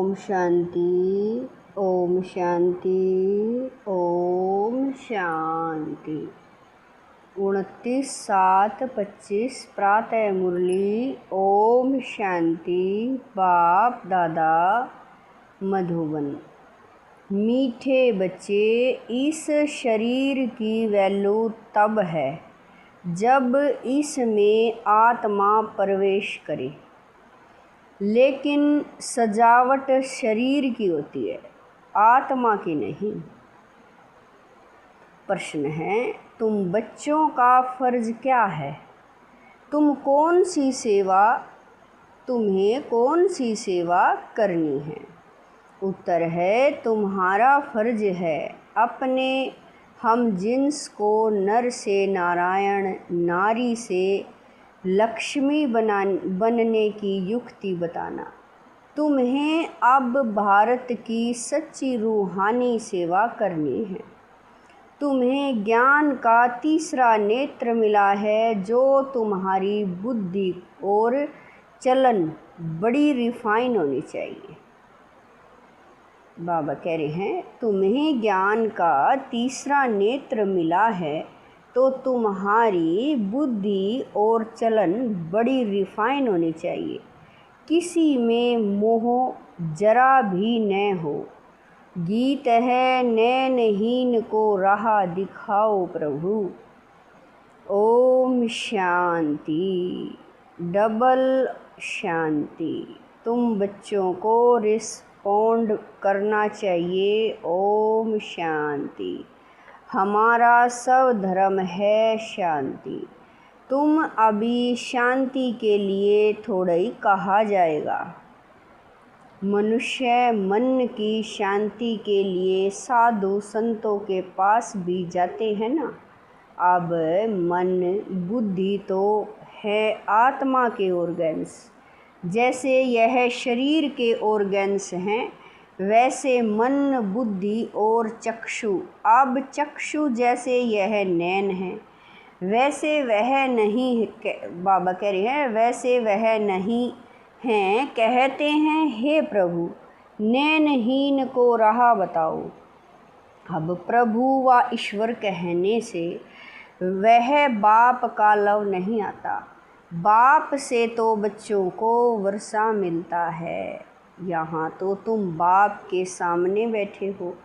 ओम शांति, ओम शांति, ओम शांति। 29/7/25 प्रातः मुरली। ओम शांति। बाप दादा मधुबन। मीठे बच्चे, इस शरीर की वैल्यू तब है जब इसमें आत्मा प्रवेश करे, लेकिन सजावट शरीर की होती है, आत्मा की नहीं। प्रश्न है, तुम बच्चों का फर्ज क्या है? तुम्हें कौन सी सेवा करनी है? उत्तर है, तुम्हारा फर्ज है अपने हम जिन्स को नर से नारायण, नारी से लक्ष्मी बनने की युक्ति बताना। तुम्हें अब भारत की सच्ची रूहानी सेवा करनी है। तुम्हें ज्ञान का तीसरा नेत्र मिला है, जो तुम्हारी बुद्धि और चलन बड़ी रिफाइन होनी चाहिए। बाबा कह रहे हैं, तुम्हें ज्ञान का तीसरा नेत्र मिला है तो तुम्हारी बुद्धि और चलन बड़ी रिफाइन होनी चाहिए। किसी में मोह जरा भी न हो। गीत है, नैनहीन को राह दिखाओ प्रभु। ओम शांति, डबल शांति। तुम बच्चों को रिस्पॉन्ड करना चाहिए। ओम शांति। हमारा सब धर्म है शांति। तुम अभी शांति के लिए थोड़ा ही कहा जाएगा। मनुष्य मन की शांति के लिए साधु संतों के पास भी जाते हैं ना। अब मन बुद्धि तो है आत्मा के ऑर्गन्स। जैसे यह शरीर के ऑर्गन्स हैं, वैसे मन, बुद्धि और चक्षु। अब चक्षु जैसे यह नैन है, वैसे वह नहीं, बाबा कह रहे हैं, वैसे वह नहीं हैं। कहते हैं, हे प्रभु, नैनहीन को राह बताओ। अब प्रभु व ईश्वर कहने से वह बाप का लव नहीं आता। बाप से तो बच्चों को वर्षा मिलता है। यहाँ तो तुम बाप के सामने बैठे हो,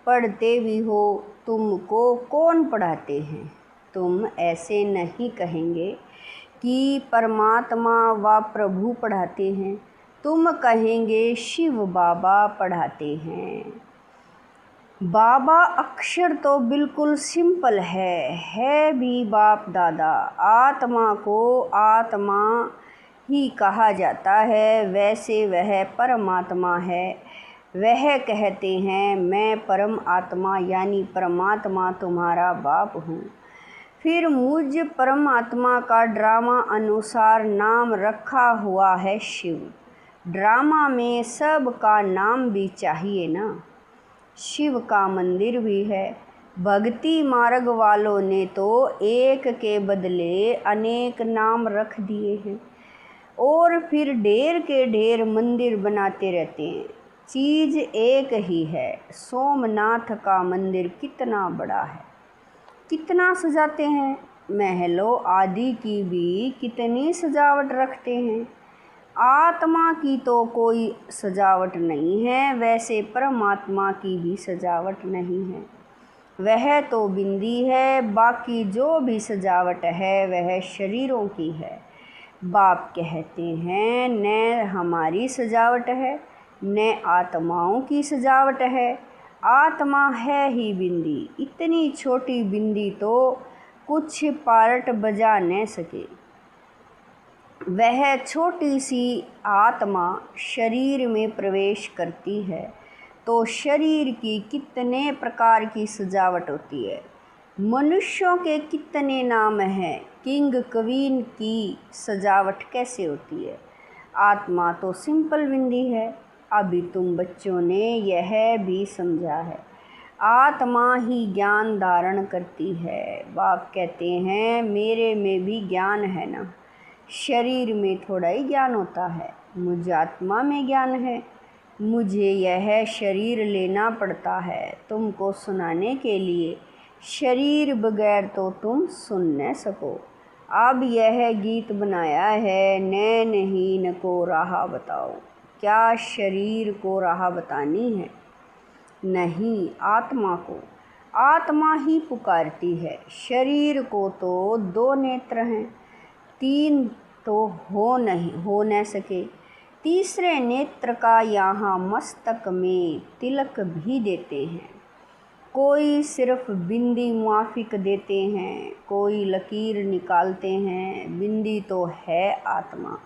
पढ़ते भी हो। तुमको कौन पढ़ाते हैं? तुम ऐसे नहीं कहेंगे कि परमात्मा व प्रभु पढ़ाते हैं। तुम कहेंगे शिव बाबा पढ़ाते हैं। बाबा अक्षर तो बिल्कुल सिंपल है भी बाप दादा। आत्मा को आत्मा ही कहा जाता है, वैसे वह परमात्मा है। वह कहते हैं, मैं परम आत्मा यानी परमात्मा तुम्हारा बाप हूँ। फिर मुझ परमात्मा का ड्रामा अनुसार नाम रखा हुआ है शिव। ड्रामा में सब का नाम भी चाहिए ना। शिव का मंदिर भी है। भक्ति मार्ग वालों ने तो एक के बदले अनेक नाम रख दिए हैं और फिर ढेर के ढेर मंदिर बनाते रहते हैं। चीज़ एक ही है। सोमनाथ का मंदिर कितना बड़ा है, कितना सजाते हैं। महलों आदि की भी कितनी सजावट रखते हैं। आत्मा की तो कोई सजावट नहीं है, वैसे परमात्मा की भी सजावट नहीं है। वह तो बिंदी है। बाकी जो भी सजावट है वह शरीरों की है। बाप कहते हैं, न हमारी सजावट है न आत्माओं की सजावट है। आत्मा है ही बिंदी। इतनी छोटी बिंदी तो कुछ पार्ट बजा न सके। वह छोटी सी आत्मा शरीर में प्रवेश करती है तो शरीर की कितने प्रकार की सजावट होती है। मनुष्यों के कितने नाम हैं। किंग क्वीन की सजावट कैसे होती है। आत्मा तो सिंपल बिंदी है। अभी तुम बच्चों ने यह भी समझा है, आत्मा ही ज्ञान धारण करती है। बाप कहते हैं, मेरे में भी ज्ञान है ना। शरीर में थोड़ा ही ज्ञान होता है, मुझ आत्मा में ज्ञान है। मुझे यह शरीर लेना पड़ता है तुमको सुनाने के लिए, शरीर बगैर तो तुम सुन न सको। अब यह गीत बनाया है, नैनहीन को राह बताओ। क्या शरीर को राह बतानी है? नहीं, आत्मा को। आत्मा ही पुकारती है। शरीर को तो 2 नेत्र हैं, 3 तो हो न सके। तीसरे नेत्र का यहाँ मस्तक में तिलक भी देते हैं। कोई सिर्फ बिंदी मुआफिक देते हैं, कोई लकीर निकालते हैं। बिंदी तो है आत्मा।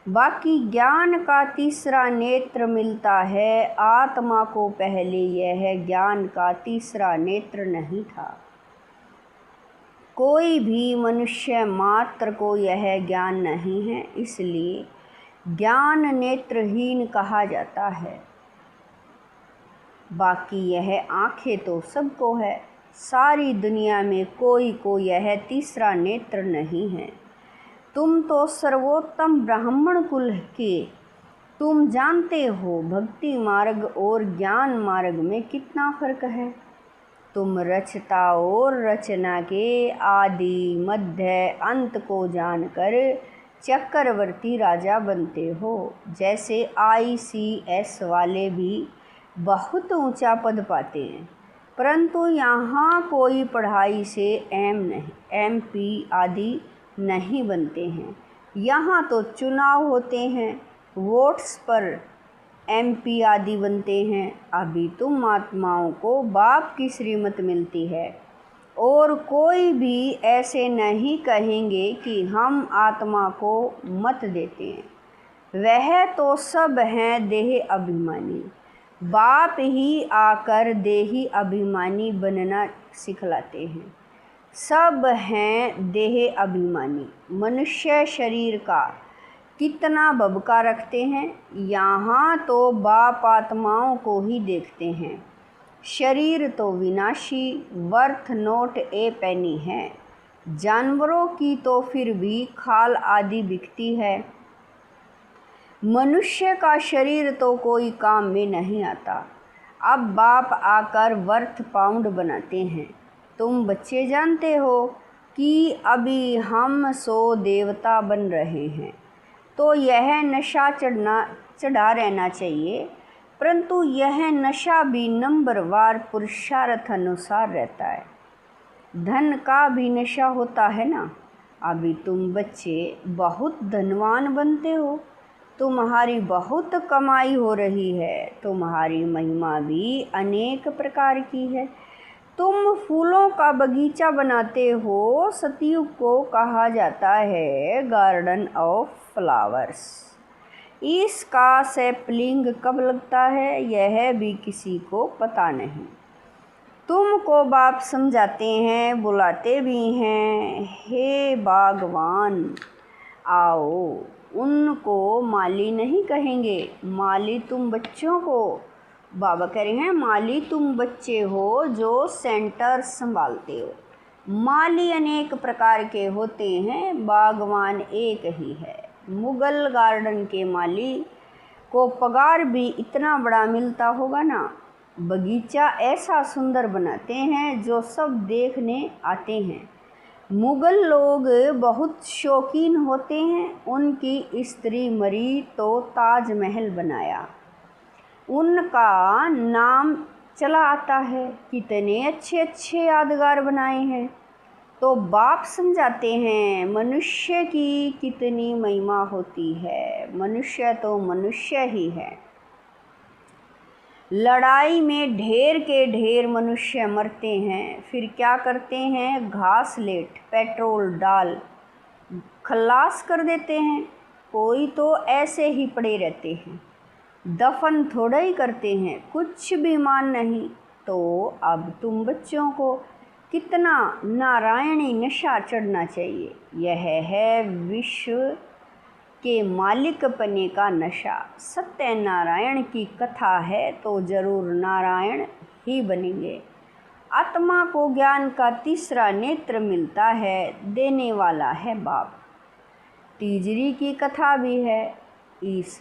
बाकी ज्ञान का तीसरा नेत्र मिलता है। आत्मा को पहले यह ज्ञान का तीसरा नेत्र नहीं था। कोई भी मनुष्य मात्र को यह ज्ञान नहीं है, इसलिए ज्ञान नेत्रहीन कहा जाता है। बाकी यह आँखें तो सबको है। सारी दुनिया में कोई को यह तीसरा नेत्र नहीं है। तुम तो सर्वोत्तम ब्राह्मण कुल के, तुम जानते हो भक्ति मार्ग और ज्ञान मार्ग में कितना फर्क है। तुम रचता और रचना के आदि मध्य अंत को जानकर चक्रवर्ती राजा बनते हो। जैसे ICS वाले भी बहुत ऊंचा पद पाते हैं, परंतु यहाँ कोई पढ़ाई से MP आदि नहीं बनते हैं। यहाँ तो चुनाव होते हैं, वोट्स पर MP आदि बनते हैं। अभी तुम आत्माओं को बाप की श्रीमत मिलती है और कोई भी ऐसे नहीं कहेंगे कि हम आत्मा को मत देते हैं। वह तो सब हैं देह अभिमानी। बाप ही आकर देही अभिमानी बनना सिखलाते हैं। सब हैं देह अभिमानी। मनुष्य शरीर का कितना बबका रखते हैं। यहाँ तो बाप आत्माओं को ही देखते हैं। शरीर तो विनाशी, वर्थ नोट ए पेनी है। जानवरों की तो फिर भी खाल आदि बिकती है। मनुष्य का शरीर तो कोई काम में नहीं आता। अब बाप आकर वर्थ पाउंड बनाते हैं। तुम बच्चे जानते हो कि अभी हम 100 देवता बन रहे हैं, तो यह नशा चढ़ा रहना चाहिए, परंतु यह नशा भी नंबरवार पुरुषार्थ अनुसार रहता है। धन का भी नशा होता है ना। अभी तुम बच्चे बहुत धनवान बनते हो, तुम्हारी बहुत कमाई हो रही है, तुम्हारी महिमा भी अनेक प्रकार की है। तुम फूलों का बगीचा बनाते हो। सतयुग को कहा जाता है गार्डन ऑफ फ्लावर्स। इसका सैपलिंग कब लगता है यह भी किसी को पता नहीं। तुमको बाप समझाते हैं, बुलाते भी हैं, हे बागवान आओ। उनको माली नहीं कहेंगे, माली तुम बच्चों को। बाबा कह रहे हैं माली तुम बच्चे हो जो सेंटर संभालते हो। माली अनेक प्रकार के होते हैं, बागवान एक ही है। मुगल गार्डन के माली को पगार भी इतना बड़ा मिलता होगा ना। बगीचा ऐसा सुंदर बनाते हैं जो सब देखने आते हैं। मुगल लोग बहुत शौकीन होते हैं। उनकी स्त्री मरी तो ताजमहल बनाया, उनका नाम चला आता है। कितने अच्छे अच्छे यादगार बनाए हैं। तो बाप समझाते हैं मनुष्य की कितनी महिमा होती है। मनुष्य तो मनुष्य ही है। लड़ाई में ढेर के ढेर मनुष्य मरते हैं, फिर क्या करते हैं, घास लेट पेट्रोल डाल खलास कर देते हैं। कोई तो ऐसे ही पड़े रहते हैं, दफन थोड़ा ही करते हैं, कुछ भी मान नहीं। तो अब तुम बच्चों को कितना नारायणी नशा चढ़ना चाहिए। यह है विश्व के मालिक पने का नशा। सत्यनारायण की कथा है तो जरूर नारायण ही बनेंगे। आत्मा को ज्ञान का तीसरा नेत्र मिलता है, देने वाला है बाप। तीजरी की कथा भी है। इस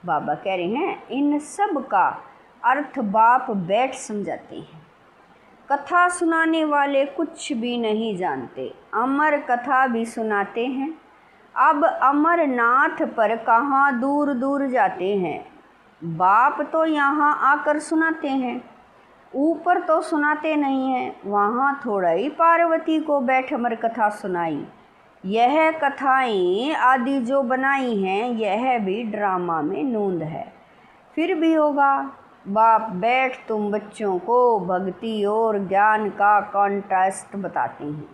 बाबा कह रहे हैं इन सब का अर्थ बाप बैठ समझाते हैं। कथा सुनाने वाले कुछ भी नहीं जानते, अमर कथा भी सुनाते हैं। अब अमरनाथ पर कहाँ दूर दूर जाते हैं, बाप तो यहाँ आकर सुनाते हैं, ऊपर तो सुनाते नहीं हैं। वहाँ थोड़ा ही पार्वती को बैठ अमर कथा सुनाई। यह कथाएं आदि जो बनाई हैं यह भी ड्रामा में नूंद है। फिर भी होगा, बाप बैठ तुम बच्चों को भक्ति और ज्ञान का कॉन्ट्रास्ट बताते हैं।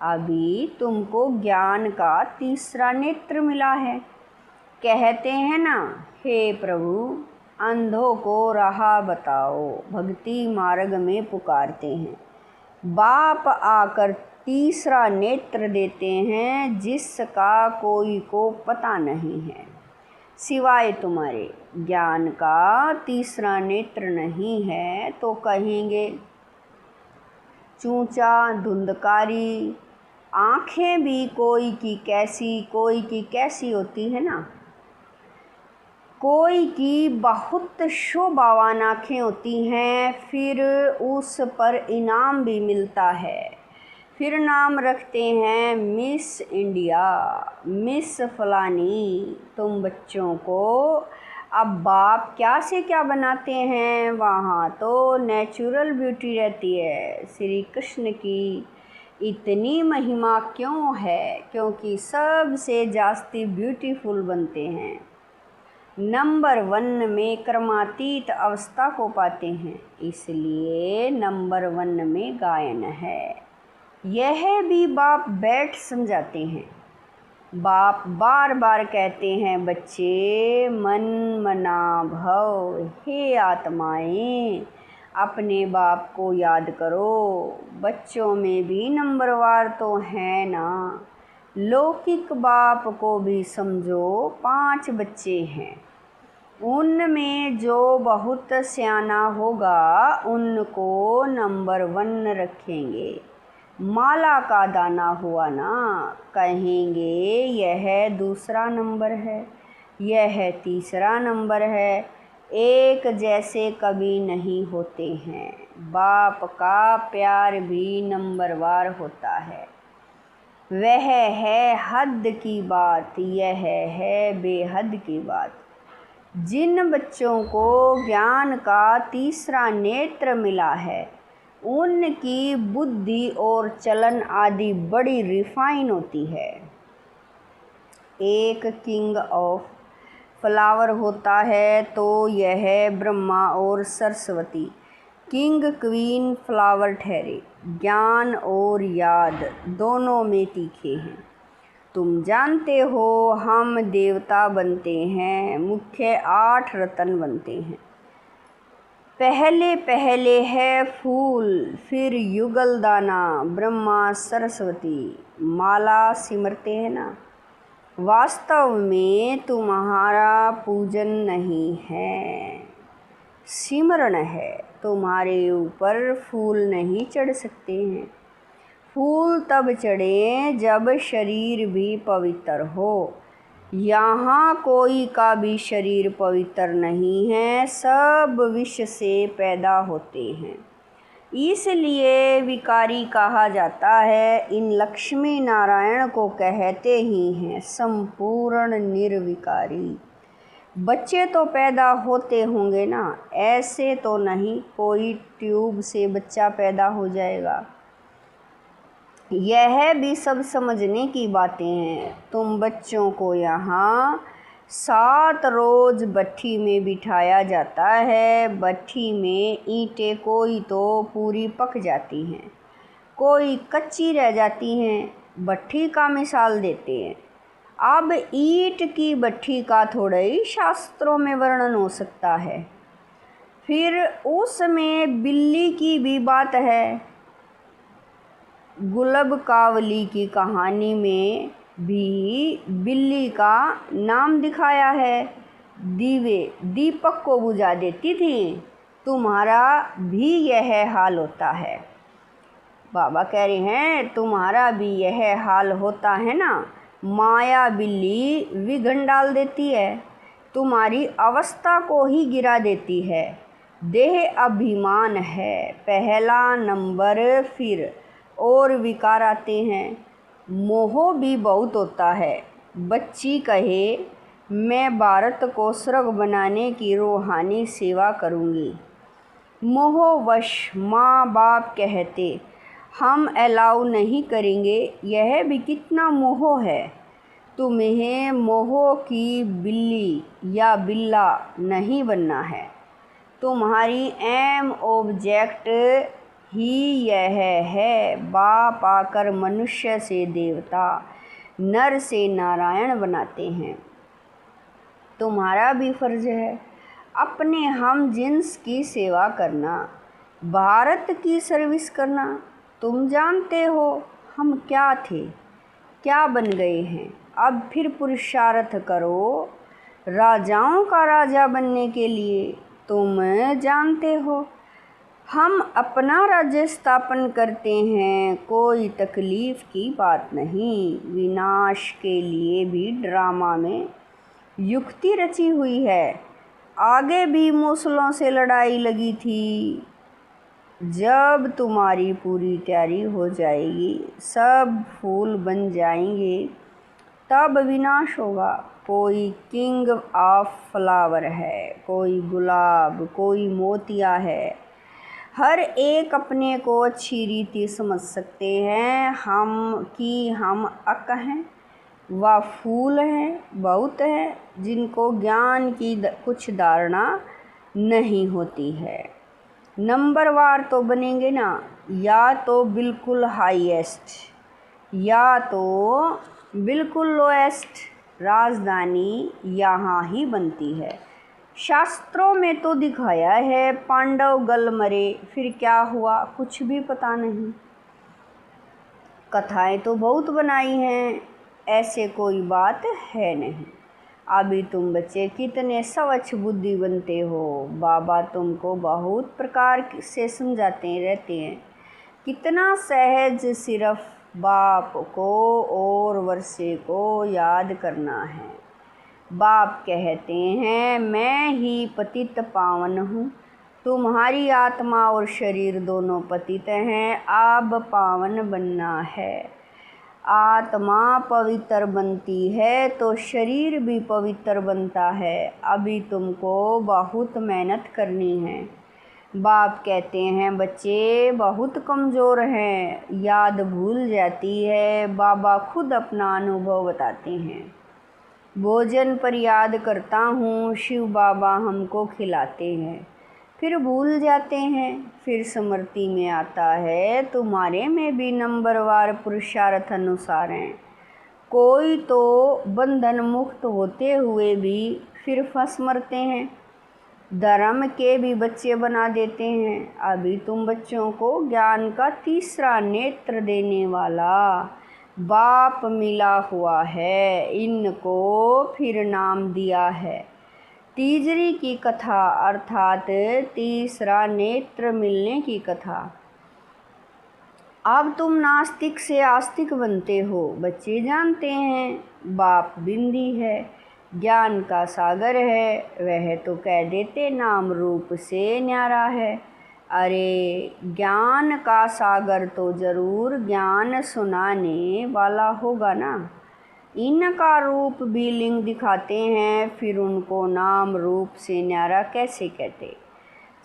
अभी तुमको ज्ञान का तीसरा नेत्र मिला है। कहते हैं ना, हे प्रभु अंधों को राह बताओ, भक्ति मार्ग में पुकारते हैं। बाप आकर तीसरा नेत्र देते हैं जिसका कोई को पता नहीं है, सिवाय तुम्हारे। ज्ञान का तीसरा नेत्र नहीं है तो कहेंगे चूचा धुंधकारी। आँखें भी कोई की कैसी होती है ना, कोई की बहुत शोभावान आँखें होती हैं, फिर उस पर इनाम भी मिलता है। फिर नाम रखते हैं मिस इंडिया, मिस फलानी। तुम बच्चों को अब बाप क्या से क्या बनाते हैं, वहाँ तो नेचुरल ब्यूटी रहती है। श्री कृष्ण की इतनी महिमा क्यों है, क्योंकि सबसे जास्ती ब्यूटीफुल बनते हैं। नंबर 1 में कर्मातीत अवस्था को पाते हैं, इसलिए नंबर 1 में गायन है। यह भी बाप बैठ समझाते हैं। बाप बार बार कहते हैं बच्चे मन मना भव, हे आत्माएं अपने बाप को याद करो। बच्चों में भी नंबरवार तो है ना, लौकिक बाप को भी समझो। 5 बच्चे हैं, उनमें जो बहुत सियाना होगा उनको नंबर 1 रखेंगे। माला का दाना हुआ ना, कहेंगे यह दूसरा नंबर है, यह तीसरा नंबर है। एक जैसे कभी नहीं होते हैं। बाप का प्यार भी नंबरवार होता है। वह है हद की बात, यह है बेहद की बात। जिन बच्चों को ज्ञान का तीसरा नेत्र मिला है उनकी बुद्धि और चलन आदि बड़ी रिफाइन होती है। एक किंग ऑफ फ्लावर होता है तो यह ब्रह्मा और सरस्वती किंग क्वीन फ्लावर ठहरे। ज्ञान और याद दोनों में तीखे हैं। तुम जानते हो हम देवता बनते हैं, मुख्य 8 रतन बनते हैं। पहले पहले है फूल, फिर युगल दाना, ब्रह्मा सरस्वती माला सिमरते हैं ना। वास्तव में तुम्हारा पूजन नहीं है, सिमरण है। तुम्हारे ऊपर फूल नहीं चढ़ सकते हैं। फूल तब चढ़े जब शरीर भी पवित्र हो। यहाँ कोई का भी शरीर पवित्र नहीं है, सब विष से पैदा होते हैं, इसलिए विकारी कहा जाता है। इन लक्ष्मी नारायण को कहते ही हैं संपूर्ण निर्विकारी। बच्चे तो पैदा होते होंगे ना, ऐसे तो नहीं कोई ट्यूब से बच्चा पैदा हो जाएगा। यह भी सब समझने की बातें हैं। तुम बच्चों को यहाँ 7 रोज भट्ठी में बिठाया जाता है। भट्ठी में ईंटें कोई तो पूरी पक जाती हैं, कोई कच्ची रह जाती हैं। भट्ठी का मिसाल देते हैं। अब ईंट की भट्ठी का थोड़ा ही शास्त्रों में वर्णन हो सकता है। फिर उसमें बिल्ली की भी बात है। गुलब कावली की कहानी में भी बिल्ली का नाम दिखाया है। दीपक को बुझा देती थी। तुम्हारा भी यह हाल होता है। बाबा कह रहे हैं तुम्हारा भी यह हाल होता है ना। माया बिल्ली विघन डाल देती है। तुम्हारी अवस्था को ही गिरा देती है। देह अभिमान है पहला नंबर, फिर और विकार आते हैं। मोह भी बहुत होता है। बच्ची कहे मैं भारत को स्वर्ग बनाने की रूहानी सेवा करूँगी। मोहवश माँ बाप कहते हम अलाउ नहीं करेंगे। यह भी कितना मोह है। तुम्हें मोह की बिल्ली या बिल्ला नहीं बनना है। तुम्हारी एम ऑब्जेक्ट ही यह है। बाप आकर मनुष्य से देवता, नर से नारायण बनाते हैं। तुम्हारा भी फर्ज है अपने हम जिन्स की सेवा करना, भारत की सर्विस करना। तुम जानते हो हम क्या थे, क्या बन गए हैं। अब फिर पुरुषार्थ करो राजाओं का राजा बनने के लिए। तुम जानते हो हम अपना राज्य स्थापन करते हैं, कोई तकलीफ की बात नहीं। विनाश के लिए भी ड्रामा में युक्ति रची हुई है। आगे भी मूसलों से लड़ाई लगी थी। जब तुम्हारी पूरी तैयारी हो जाएगी, सब फूल बन जाएंगे, तब विनाश होगा। कोई किंग ऑफ फ्लावर है, कोई गुलाब, कोई मोतिया है। हर एक अपने को अच्छी रीति समझ सकते हैं। हम अक हैं, वह फूल हैं। बहुत है जिनको ज्ञान की कुछ धारणा नहीं होती है। नंबरवार तो बनेंगे ना, या तो बिल्कुल हाईएस्ट या तो बिल्कुल लोएस्ट। राजधानी यहाँ ही बनती है। शास्त्रों में तो दिखाया है पांडव गल मरे, फिर क्या हुआ कुछ भी पता नहीं। कथाएं तो बहुत बनाई हैं, ऐसे कोई बात है नहीं। अभी तुम बच्चे कितने स्वच्छ बुद्धि बनते हो। बाबा तुमको बहुत प्रकार से समझाते रहते हैं। कितना सहज सिर्फ बाप को और वर्षे को याद करना है। बाप कहते हैं मैं ही पतित पावन हूँ। तुम्हारी आत्मा और शरीर दोनों पतित हैं, अब पावन बनना है। आत्मा पवित्र बनती है तो शरीर भी पवित्र बनता है। अभी तुमको बहुत मेहनत करनी है। बाप कहते हैं बच्चे बहुत कमज़ोर हैं, याद भूल जाती है। बाबा खुद अपना अनुभव बताते हैं। भोजन पर याद करता हूँ, शिव बाबा हमको खिलाते हैं, फिर भूल जाते हैं। फिर स्मृति में आता है तुम्हारे में भी नंबरवार पुरुषार्थ अनुसार हैं। कोई तो बंधन मुक्त होते हुए भी फिर फंस मरते हैं। धर्म के भी बच्चे बना देते हैं। अभी तुम बच्चों को ज्ञान का तीसरा नेत्र देने वाला बाप मिला हुआ है। इनको फिर नाम दिया है तीजरी की कथा, अर्थात तीसरा नेत्र मिलने की कथा। अब तुम नास्तिक से आस्तिक बनते हो। बच्चे जानते हैं बाप बिंदी है, ज्ञान का सागर है। वह तो कह देते नाम रूप से न्यारा है। अरे ज्ञान का सागर तो ज़रूर ज्ञान सुनाने वाला होगा ना। इनका रूप भी लिंग दिखाते हैं, फिर उनको नाम रूप से न्यारा कैसे कहते।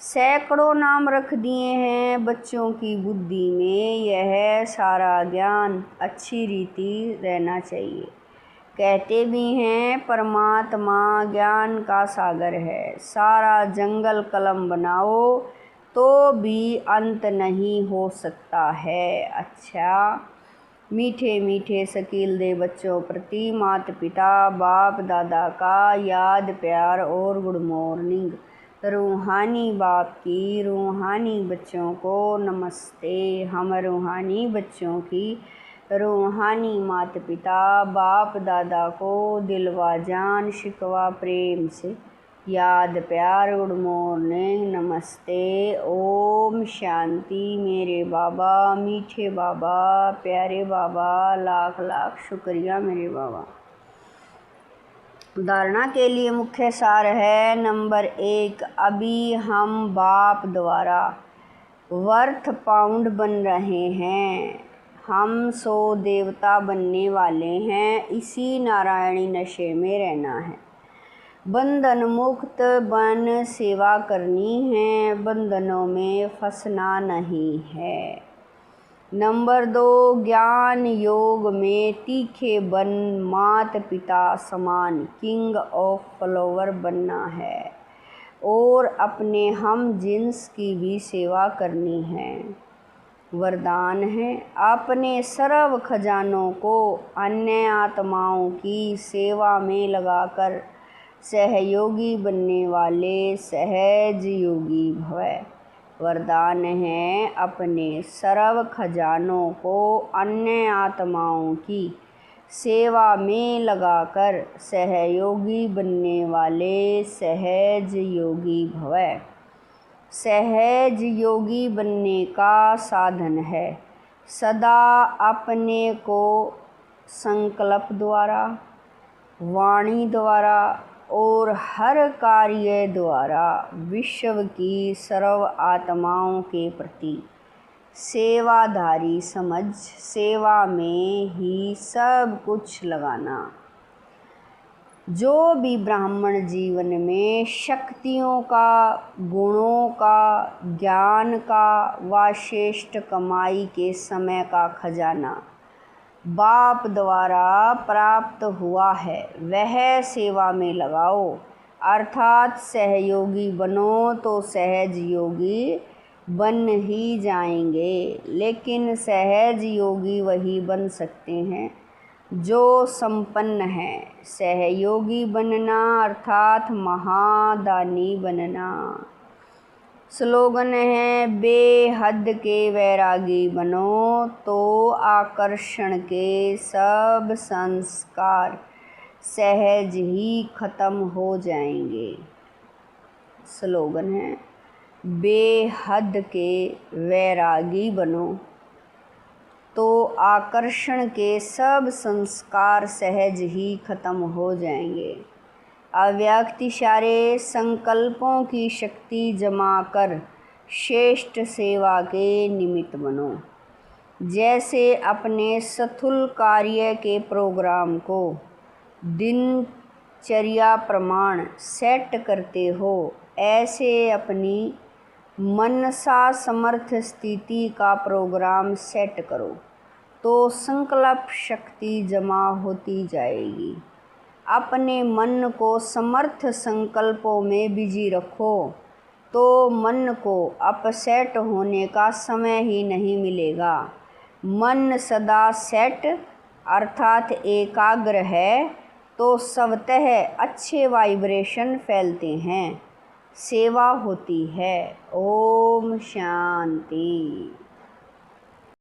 सैकड़ों नाम रख दिए हैं बच्चों की बुद्धि में। यह सारा ज्ञान अच्छी रीति रहना चाहिए। कहते भी हैं परमात्मा ज्ञान का सागर है। सारा जंगल कलम बनाओ तो भी अंत नहीं हो सकता है। अच्छा मीठे मीठे शकील दे बच्चों प्रति माता पिता बाप दादा का याद प्यार और गुड मॉर्निंग। रूहानी बाप की रूहानी बच्चों को नमस्ते। हम रूहानी बच्चों की रूहानी माता पिता बाप दादा को दिलवा जान शिकवा प्रेम से याद प्यार गुड मॉर्निंग नमस्ते। ओम शांति। मेरे बाबा मीठे बाबा प्यारे बाबा, लाख लाख शुक्रिया मेरे बाबा। धारणा के लिए मुख्य सार है। नंबर 1, अभी हम बाप द्वारा वर्थ पाउंड बन रहे हैं। हम 100 देवता बनने वाले हैं। इसी नारायणी नशे में रहना है। बंधन मुक्त बन सेवा करनी है। बंधनों में फंसना नहीं है। नंबर 2, ज्ञान योग में तीखे बन माता पिता समान किंग ऑफ फ्लावर बनना है और अपने हम जिन्स की भी सेवा करनी है। वरदान है, अपने सर्व खजानों को अन्य आत्माओं की सेवा में लगाकर सहयोगी बनने वाले सहज योगी भव। वरदान है, अपने सर्व खजानों को अन्य आत्माओं की सेवा में लगाकर सहयोगी बनने वाले सहज योगी भव। सहज योगी बनने का साधन है सदा अपने को संकल्प द्वारा, वाणी द्वारा और हर कार्य द्वारा विश्व की सर्व आत्माओं के प्रति सेवाधारी समझ सेवा में ही सब कुछ लगाना। जो भी ब्राह्मण जीवन में शक्तियों का, गुणों का, ज्ञान का व श्रेष्ठ कमाई के समय का खजाना बाप द्वारा प्राप्त हुआ है, वह सेवा में लगाओ, अर्थात सहयोगी बनो तो सहज योगी बन ही जाएंगे। लेकिन सहज योगी वही बन सकते हैं जो संपन्न है। सहयोगी बनना अर्थात महादानी बनना। स्लोगन है, बेहद के वैरागी बनो तो आकर्षण के सब संस्कार सहज ही खत्म हो जाएंगे। स्लोगन है, बेहद के वैरागी बनो तो आकर्षण के सब संस्कार सहज ही खत्म हो जाएंगे। अव्यक्त इशारे संकल्पों की शक्ति जमा कर श्रेष्ठ सेवा के निमित्त बनो। जैसे अपने स्थूल कार्य के प्रोग्राम को दिनचर्या प्रमाण सेट करते हो, ऐसे अपनी मनसा समर्थ स्थिति का प्रोग्राम सेट करो तो संकल्प शक्ति जमा होती जाएगी। अपने मन को समर्थ संकल्पों में बिजी रखो तो मन को अपसेट होने का समय ही नहीं मिलेगा। मन सदा सेट अर्थात एकाग्र है तो स्वतः अच्छे वाइब्रेशन फैलते हैं, सेवा होती है। ओम शांति।